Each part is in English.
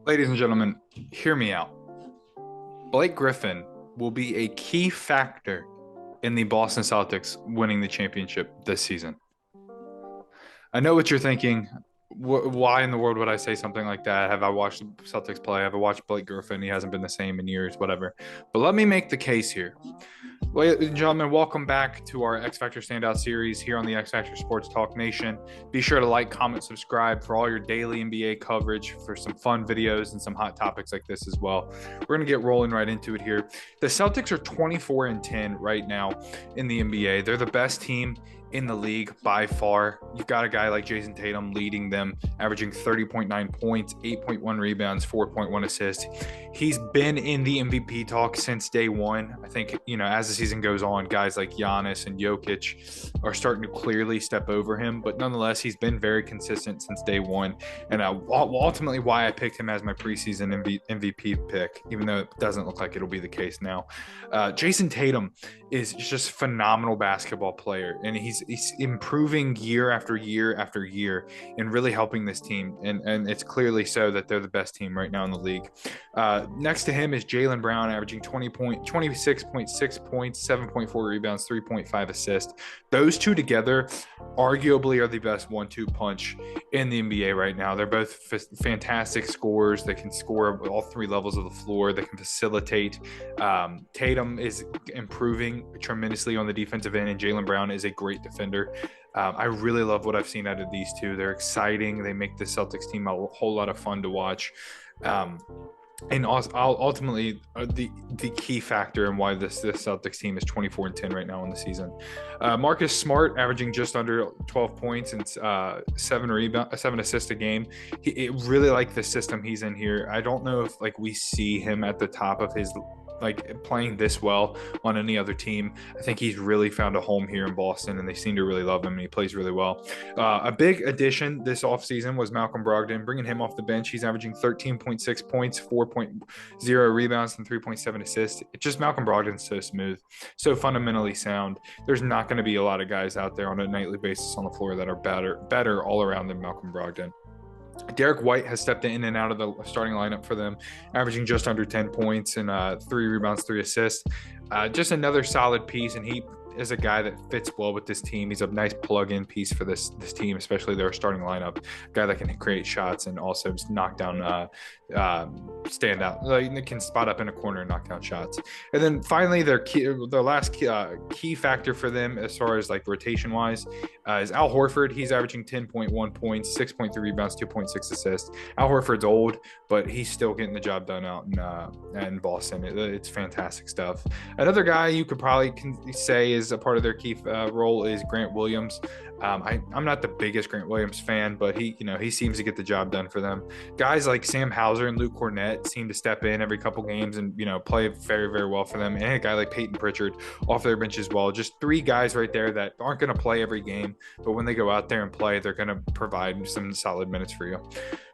Ladies and gentlemen, hear me out. Blake Griffin will be a key factor in the Boston Celtics winning the championship this season. I know what you're thinking. Why in the world would I say something like that? Have I watched the Celtics play? Have I watched Blake Griffin? He hasn't been the same in years, whatever. But let me make the case here. Ladies and gentlemen, welcome back to our X Factor Standout series here on the X Factor Sports Talk Nation. Be sure to like, comment, subscribe for all your daily NBA coverage, for some fun videos and some hot topics like this as well. We're going to get rolling right into it here. The Celtics are 24-10 right now in the NBA. They're the best team in the league by far. You've got a guy like Jason Tatum leading them, averaging 30.9 points, 8.1 rebounds, 4.1 assists. He's been in the MVP talk since day one. I think, as the season goes on, guys like Giannis and Jokic are starting to clearly step over him, but nonetheless, he's been very consistent since day one. And ultimately why I picked him as my preseason MVP pick, even though it doesn't look like it'll be the case now. Jason Tatum is just a phenomenal basketball player, and he's improving year after year after year and really helping this team. And it's clearly so that they're the best team right now in the league. Next to him is Jaylen Brown, averaging 26.6 points, 7.4 rebounds, 3.5 assists. Those two together arguably are the best 1-2 punch in the NBA right now. They're both fantastic scorers. They can score all three levels of the floor. They can facilitate. Tatum is improving tremendously on the defensive end, and Jaylen Brown is a great defender. I really love what I've seen out of these two. They're exciting. They make the Celtics team a whole lot of fun to watch. And ultimately, the key factor in why this Celtics team is 24-10 right now in the season. Marcus Smart averaging just under 12 points and 7 assists a game. He really like the system he's in here. I don't know if we see him at the top of his playing this well on any other team. I think he's really found a home here in Boston, and they seem to really love him, and he plays really well. A big addition this offseason was Malcolm Brogdon, bringing him off the bench. He's averaging 13.6 points, 4.0 rebounds, and 3.7 assists. It's just Malcolm Brogdon's so smooth, so fundamentally sound. There's not going to be a lot of guys out there on a nightly basis on the floor that are better all around than Malcolm Brogdon. Derek White has stepped in and out of the starting lineup for them, averaging just under 10 points and 3 rebounds, 3 assists. Just another solid piece, and he is a guy that fits well with this team. He's a nice plug-in piece for this team, especially their starting lineup. A guy that can create shots and also just knock down stand out. Can spot up in a corner and knock down shots. And then finally, their last key factor for them as far as rotation wise is Al Horford. He's averaging 10.1 points, 6.3 rebounds, 2.6 assists. Al Horford's old, but he's still getting the job done out in Boston. It's fantastic stuff. Another guy you could probably say is a part of their key role is Grant Williams. I'm not the biggest Grant Williams fan, but he seems to get the job done for them. Guys like Sam Hauser and Luke Cornett seem to step in every couple games and play very, very well for them. And a guy like Peyton Pritchard off their bench as well. Just three guys right there that aren't going to play every game, but when they go out there and play, they're going to provide some solid minutes for you.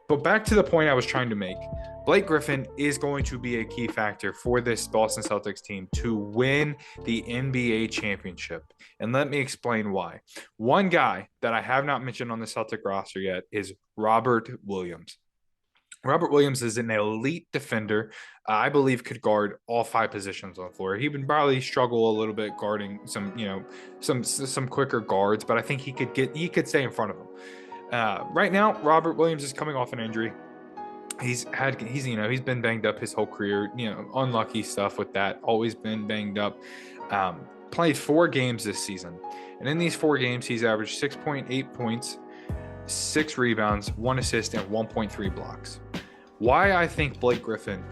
But back to the point I was trying to make. Blake Griffin is going to be a key factor for this Boston Celtics team to win the NBA championship. And let me explain why. One guy that I have not mentioned on the Celtic roster yet is Robert Williams. Robert Williams is an elite defender. I believe could guard all 5 positions on the floor. He would probably struggle a little bit guarding some quicker guards, but I think he could stay in front of them. Right now, Robert Williams is coming off an injury. He's been banged up his whole career. Unlucky stuff with that. Always been banged up. Played 4 games this season, and in these 4 games, he's averaged 6.8 points, 6 rebounds, 1 assist, and 1.3 blocks. Why I think Blake Griffin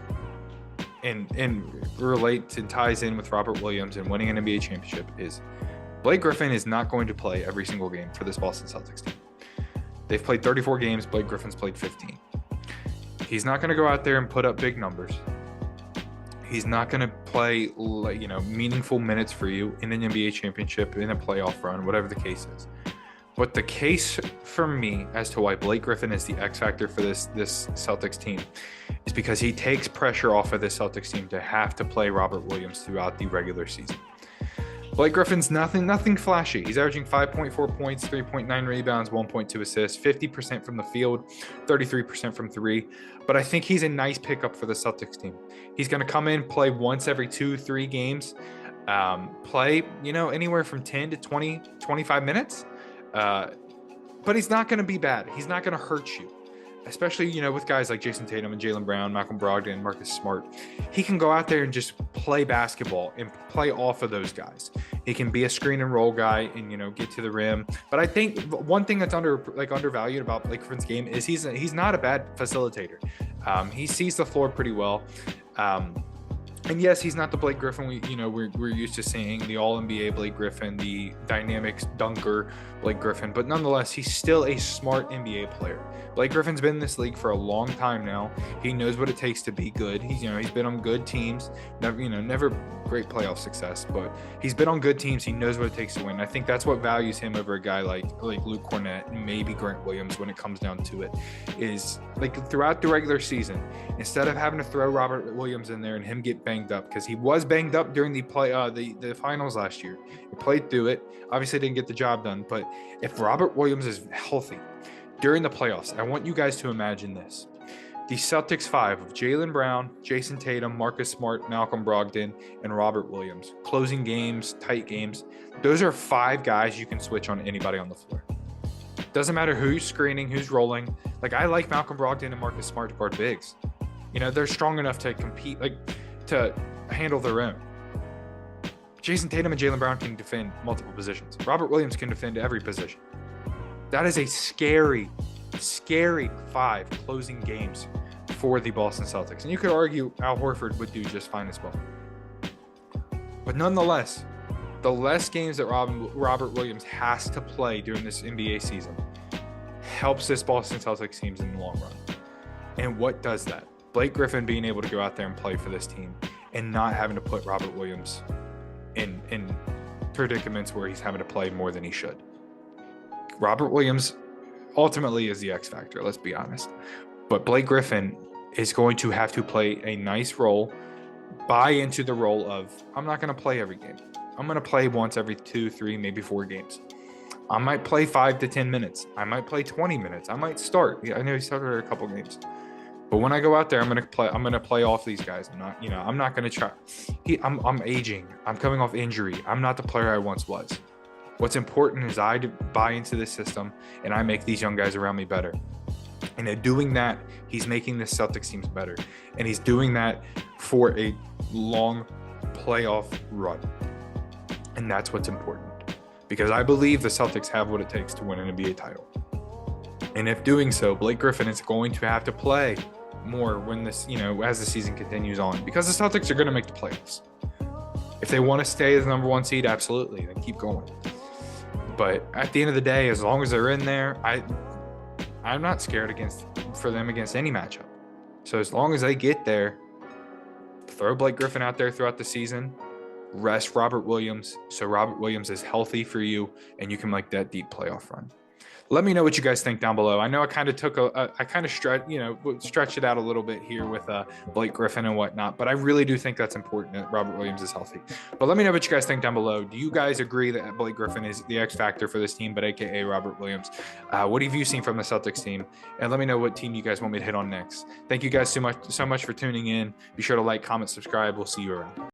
relates and ties in with Robert Williams and winning an NBA championship is Blake Griffin is not going to play every single game for this Boston Celtics team. They've played 34 games. Blake Griffin's played 15. He's not going to go out there and put up big numbers. He's not going to play meaningful minutes for you in an NBA championship, in a playoff run, whatever the case is. But the case for me as to why Blake Griffin is the X factor for this Celtics team is because he takes pressure off of this Celtics team to have to play Robert Williams throughout the regular season. Blake Griffin's nothing flashy. He's averaging 5.4 points, 3.9 rebounds, 1.2 assists, 50% from the field, 33% from three. But I think he's a nice pickup for the Celtics team. He's going to come in, play once every 2-3 games, play, anywhere from 10 to 20, 25 minutes. But he's not going to be bad. He's not going to hurt you. Especially, with guys like Jason Tatum and Jaylen Brown, Malcolm Brogdon, Marcus Smart. He can go out there and just play basketball and play off of those guys. He can be a screen and roll guy and, get to the rim. But I think one thing that's undervalued about Blake Griffin's game is he's not a bad facilitator. He sees the floor pretty well. And yes, he's not the Blake Griffin we're used to seeing, the All-NBA Blake Griffin, the dynamic dunker Blake Griffin, but nonetheless, he's still a smart NBA player. Blake Griffin's been in this league for a long time now. He knows what it takes to be good. He's been on good teams, never great playoff success, but he's been on good teams. He knows what it takes to win. I think that's what values him over a guy like Luke Cornett and maybe Grant Williams when it comes down to it, is like throughout the regular season, instead of having to throw Robert Williams in there and him get banged up, because he was banged up during the finals last year. He played through it, obviously didn't get the job done, but if Robert Williams is healthy during the playoffs, I want you guys to imagine this. The Celtics 5 of Jaylen Brown, Jason Tatum, Marcus Smart, Malcolm Brogdon, and Robert Williams. Closing games, tight games. Those are 5 guys you can switch on anybody on the floor. Doesn't matter who's screening, who's rolling. I like Malcolm Brogdon and Marcus Smart to guard bigs. They're strong enough to compete, to handle their own. Jason Tatum and Jaylen Brown can defend multiple positions. Robert Williams can defend every position. That is a scary 5 closing games for the Boston Celtics. And you could argue Al Horford would do just fine as well. But nonetheless, the less games that Robert Williams has to play during this NBA season helps this Boston Celtics teams in the long run. And what does that? Blake Griffin being able to go out there and play for this team and not having to put Robert Williams in predicaments where he's having to play more than he should. Robert Williams ultimately is the X factor, let's be honest. But Blake Griffin is going to have to play a nice role, buy into the role of, I'm not going to play every game. I'm going to play once every 2, 3, maybe 4 games. I might play 5 to 10 minutes. I might play 20 minutes. I might start. I know he started a couple games. But when I go out there, I'm gonna play off these guys. I'm not gonna try. I'm aging. I'm coming off injury. I'm not the player I once was. What's important is I buy into this system and I make these young guys around me better. And in doing that, he's making the Celtics teams better. And he's doing that for a long playoff run. And that's what's important. Because I believe the Celtics have what it takes to win an NBA title. And if doing so, Blake Griffin is going to have to play more when this, as the season continues on, because the Celtics are going to make the playoffs. If they want to stay as the number 1 seed, absolutely, then keep going. But at the end of the day, as long as they're in there, I'm not scared for them against any matchup. So as long as they get there, throw Blake Griffin out there throughout the season, rest Robert Williams so Robert Williams is healthy for you and you can make that deep playoff run. Let me know what you guys think down below. I know I kind of stretched it out a little bit here with Blake Griffin and whatnot, but I really do think that's important that Robert Williams is healthy. But let me know what you guys think down below. Do you guys agree that Blake Griffin is the X factor for this team, but AKA Robert Williams? What have you seen from the Celtics team? And let me know what team you guys want me to hit on next. Thank you guys so much for tuning in. Be sure to like, comment, subscribe. We'll see you around.